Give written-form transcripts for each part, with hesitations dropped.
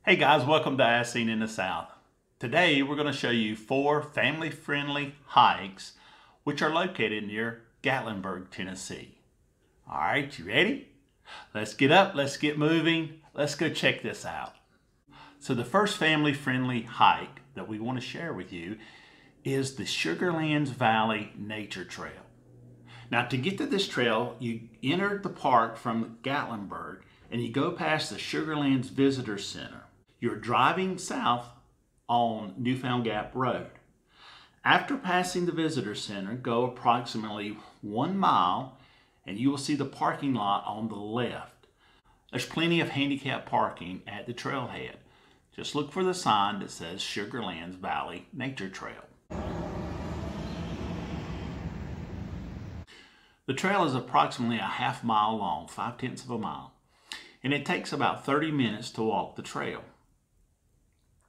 Hey guys, welcome to As Seen in the South. Today we're going to show you 4 family-friendly hikes which are located near Gatlinburg, Tennessee. Alright, you ready? Let's get up, let's get moving, let's go check this out. So the first family-friendly hike that we want to share with you is the Sugarlands Valley Nature Trail. Now to get to this trail, you enter the park from Gatlinburg and you go past the Sugarlands Visitor Center. You're driving south on Newfound Gap Road. After passing the Visitor Center, go approximately 1 mile and you will see the parking lot on the left. There's plenty of handicap parking at the trailhead. Just look for the sign that says Sugarlands Valley Nature Trail. The trail is approximately a ½ mile long, 5/10 of a mile, and it takes about 30 minutes to walk the trail.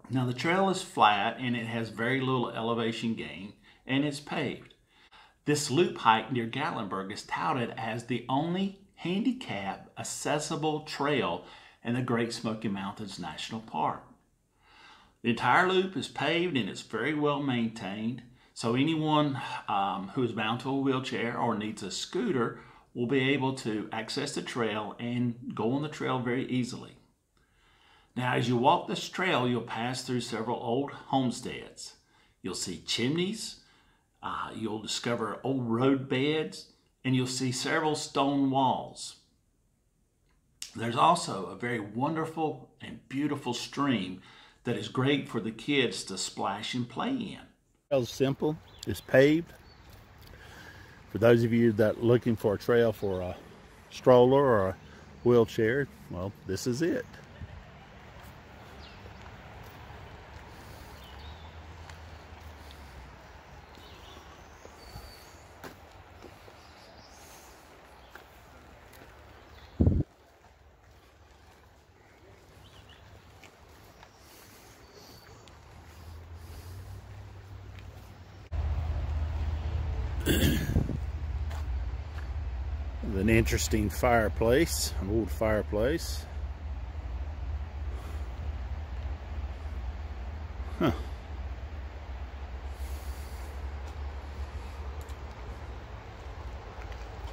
Now the trail is flat and it has very little elevation gain and it's paved. This loop hike near Gatlinburg is touted as the only handicap accessible trail in the Great Smoky Mountains National Park. The entire loop is paved and it's very well maintained, so anyone who is bound to a wheelchair or needs a scooter will be able to access the trail and go on the trail very easily. Now, as you walk this trail, you'll pass through several old homesteads. You'll see chimneys, you'll discover old road beds, and you'll see several stone walls. There's also a very wonderful and beautiful stream that is great for the kids to splash and play in. It's simple, it's paved. For those of you that are looking for a trail for a stroller or a wheelchair, well, this is it. An interesting fireplace, an old fireplace. Huh.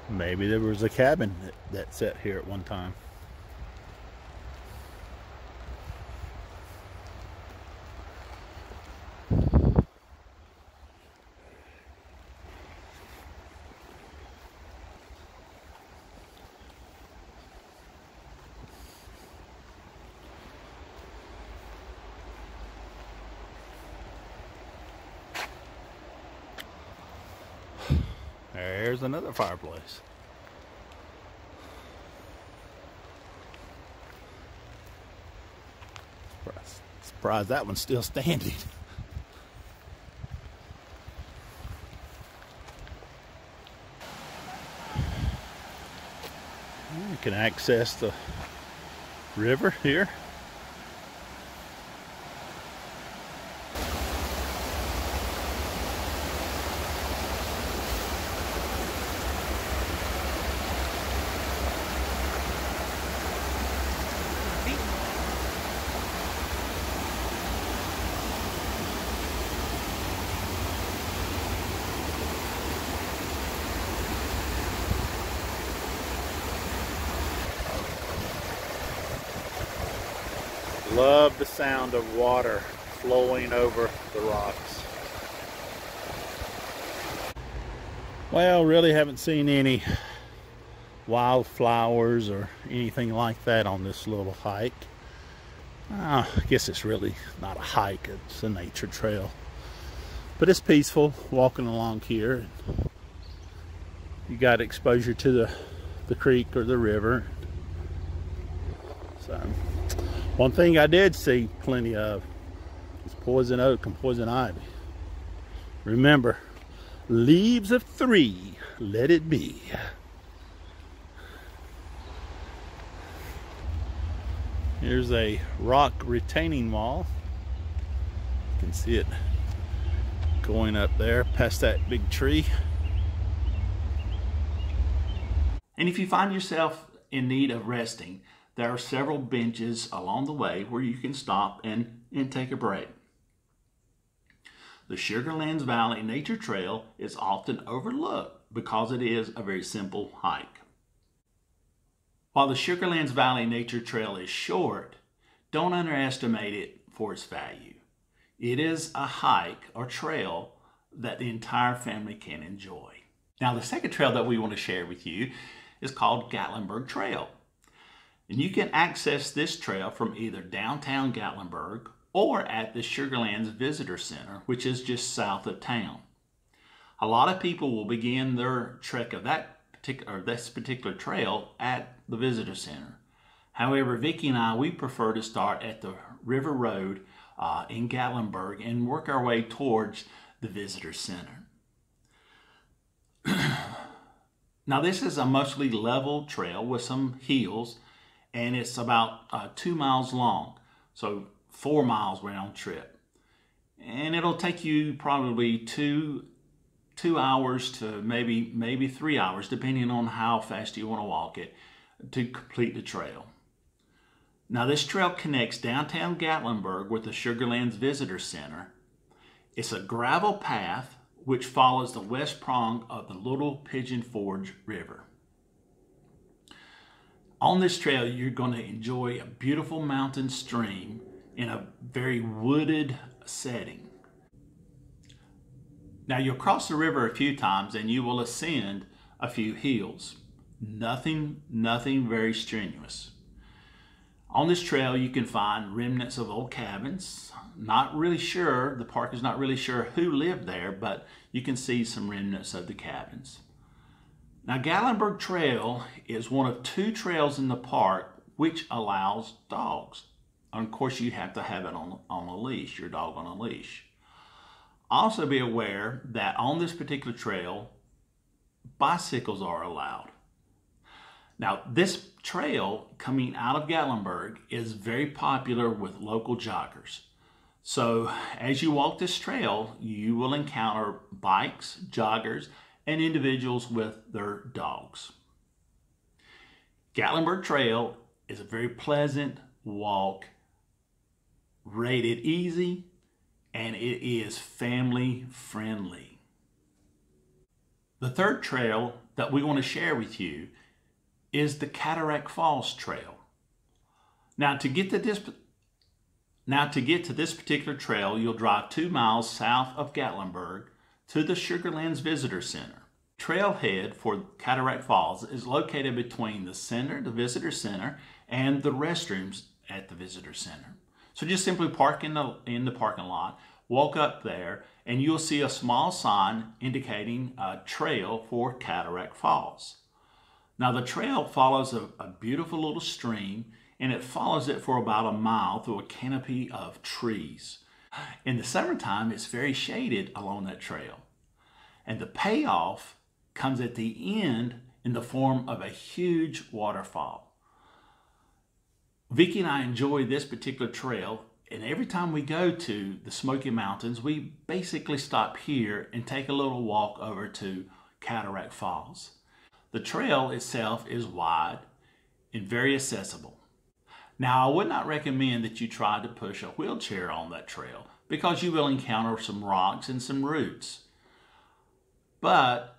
Maybe there was a cabin that sat here at one time. There's another fireplace. Surprised that one's still standing. You can access the river here. Love the sound of water flowing over the rocks. Well, really haven't seen any wildflowers or anything like that on this little hike. I guess it's really not a hike, it's a nature trail. But it's peaceful walking along here. You got exposure to the creek or the river. So one thing I did see plenty of is poison oak and poison ivy. Remember, leaves of 3, let it be. Here's a rock retaining wall. You can see it going up there past that big tree. And if you find yourself in need of resting, there are several benches along the way where you can stop and take a break. The Sugarlands Valley Nature Trail is often overlooked because it is a very simple hike. While the Sugarlands Valley Nature Trail is short, don't underestimate it for its value. It is a hike or trail that the entire family can enjoy. Now, the second trail that we want to share with you is called Gatlinburg Trail. And you can access this trail from either downtown Gatlinburg or at the Sugarlands Visitor Center, which is just south of town. A lot of people will begin their trek of this particular trail at the Visitor Center. However, Vicki and I, we prefer to start at the River Road in Gatlinburg and work our way towards the Visitor Center. Now, this is a mostly level trail with some hills, and it's about 2 miles long, so 4 miles round trip. And it'll take you probably two hours to maybe 3 hours, depending on how fast you want to walk it, to complete the trail. Now, this trail connects downtown Gatlinburg with the Sugarlands Visitor Center. It's a gravel path which follows the west prong of the Little Pigeon Forge River. On this trail, you're going to enjoy a beautiful mountain stream in a very wooded setting. Now, you'll cross the river a few times and you will ascend a few hills. Nothing very strenuous. On this trail, you can find remnants of old cabins. Not really sure, the park is not really sure who lived there, but you can see some remnants of the cabins. Now, Gatlinburg Trail is one of 2 trails in the park which allows dogs. And of course, you have to have it on a leash, your dog on a leash. Also be aware that on this particular trail, bicycles are allowed. Now, this trail coming out of Gatlinburg is very popular with local joggers. So as you walk this trail, you will encounter bikes, joggers, and individuals with their dogs. Gatlinburg Trail is a very pleasant walk, rated easy, and it is family friendly. The third trail that we want to share with you is the Cataract Falls Trail. Now, to get to this particular trail, you'll drive 2 miles south of Gatlinburg to the Sugarlands Visitor Center. Trailhead for Cataract Falls is located between the center, the Visitor Center, and the restrooms at the Visitor Center. So just simply park in the parking lot, walk up there, and you'll see a small sign indicating a trail for Cataract Falls. Now, the trail follows a beautiful little stream, and it follows it for about a mile through a canopy of trees. In the summertime, it's very shaded along that trail. And the payoff comes at the end in the form of a huge waterfall. Vicki and I enjoy this particular trail, and every time we go to the Smoky Mountains, we basically stop here and take a little walk over to Cataract Falls. The trail itself is wide and very accessible. Now, I would not recommend that you try to push a wheelchair on that trail because you will encounter some rocks and some roots. But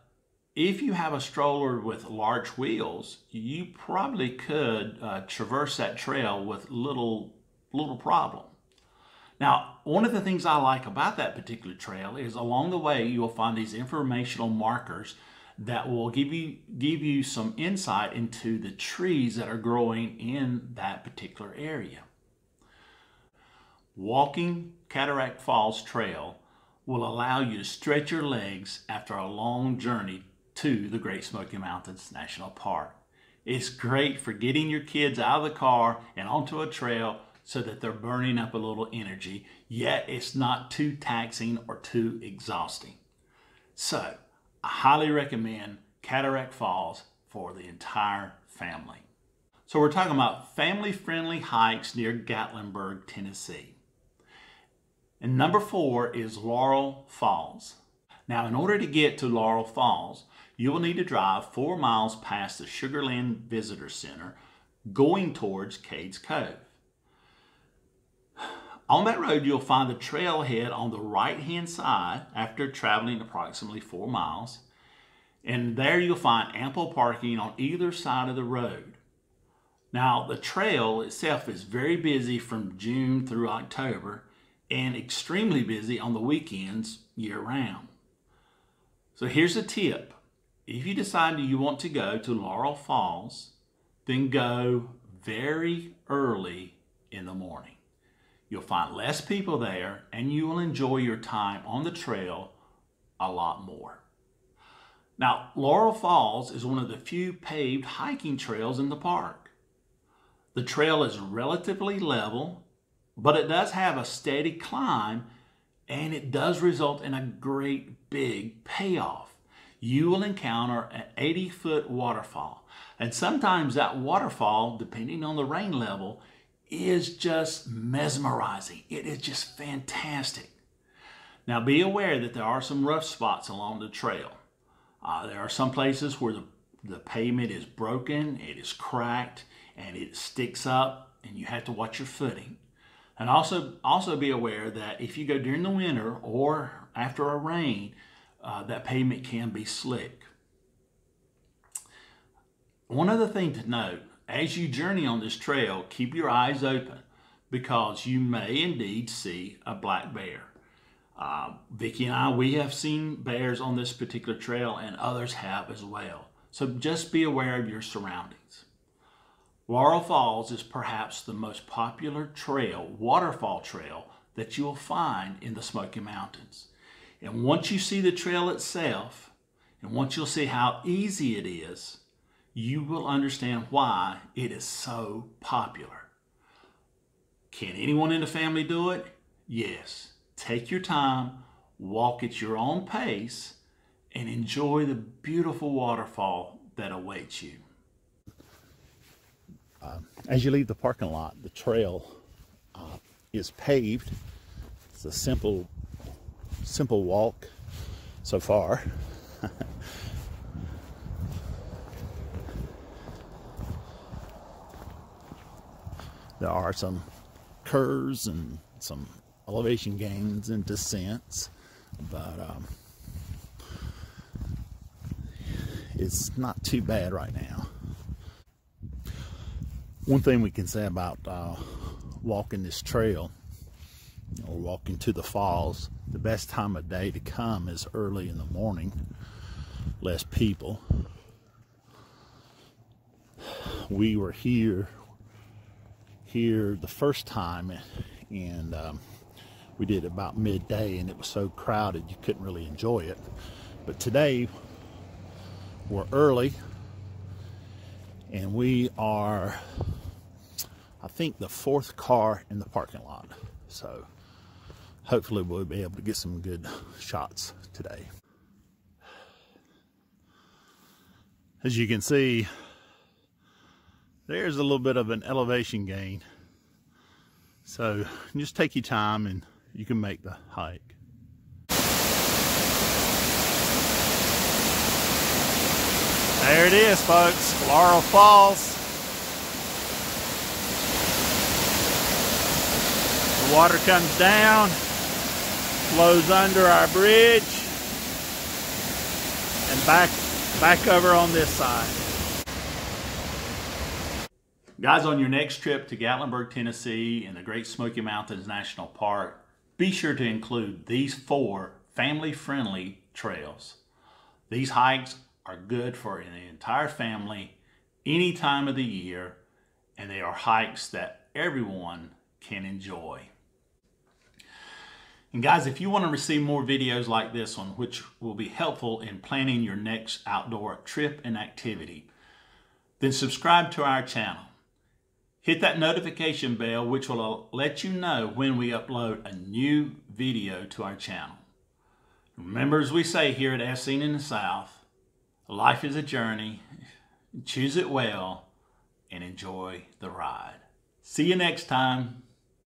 if you have a stroller with large wheels, you probably could traverse that trail with little problem. Now, one of the things I like about that particular trail is along the way you will find these informational markers that will give you some insight into the trees that are growing in that particular area. Walking Cataract Falls Trail will allow you to stretch your legs after a long journey to the Great Smoky Mountains National Park. It's great for getting your kids out of the car and onto a trail so that they're burning up a little energy, yet it's not too taxing or too exhausting. So, I highly recommend Cataract Falls for the entire family. So we're talking about family-friendly hikes near Gatlinburg, Tennessee. And number 4 is Laurel Falls. Now, in order to get to Laurel Falls, you will need to drive 4 miles past the Sugarland Visitor Center going towards Cades Cove. On that road, you'll find the trailhead on the right-hand side after traveling approximately 4 miles. And there you'll find ample parking on either side of the road. Now, the trail itself is very busy from June through October and extremely busy on the weekends year-round. So here's a tip. If you decide you want to go to Laurel Falls, then go very early in the morning. You'll find less people there and you will enjoy your time on the trail a lot more. Now, Laurel Falls is one of the few paved hiking trails in the park. The trail is relatively level, but it does have a steady climb and it does result in a great big payoff. You will encounter an 80-foot waterfall, and sometimes that waterfall, depending on the rain level, is just mesmerizing. It is just fantastic. Now be aware that there are some rough spots along the trail. There are some places where the pavement is broken, it is cracked, and it sticks up, and you have to watch your footing. And also be aware that if you go during the winter or after a rain, that pavement can be slick. One other thing to note, as you journey on this trail, keep your eyes open because you may indeed see a black bear. Vicki and I, we have seen bears on this particular trail and others have as well. So just be aware of your surroundings. Laurel Falls is perhaps the most popular trail, waterfall trail, that you will find in the Smoky Mountains. And once you see the trail itself, and once you'll see how easy it is, you will understand why it is so popular. Can anyone in the family do it? Yes. Take your time, walk at your own pace, and enjoy the beautiful waterfall that awaits you. As you leave the parking lot, the trail is paved. It's a simple walk so far. There are some curves and some elevation gains and descents, but it's not too bad right now. One thing we can say about walking this trail or walking to the falls, the best time of day to come is early in the morning, less people. We were here the first time, and we did about midday, and it was so crowded you couldn't really enjoy it. But today we're early, and we are, I think, the 4th car in the parking lot. So hopefully we'll be able to get some good shots today. As you can see, there's a little bit of an elevation gain. So just take your time and you can make the hike. There it is, folks, Laurel Falls. The water comes down, flows under our bridge, and back over on this side. Guys, on your next trip to Gatlinburg, Tennessee and the Great Smoky Mountains National Park, be sure to include these 4 family-friendly trails. These hikes are good for the entire family, any time of the year, and they are hikes that everyone can enjoy. And guys, if you want to receive more videos like this one, which will be helpful in planning your next outdoor trip and activity, then subscribe to our channel. Hit that notification bell, which will let you know when we upload a new video to our channel. Remember, as we say here at As Seen in the South, life is a journey. Choose it well and enjoy the ride. See you next time.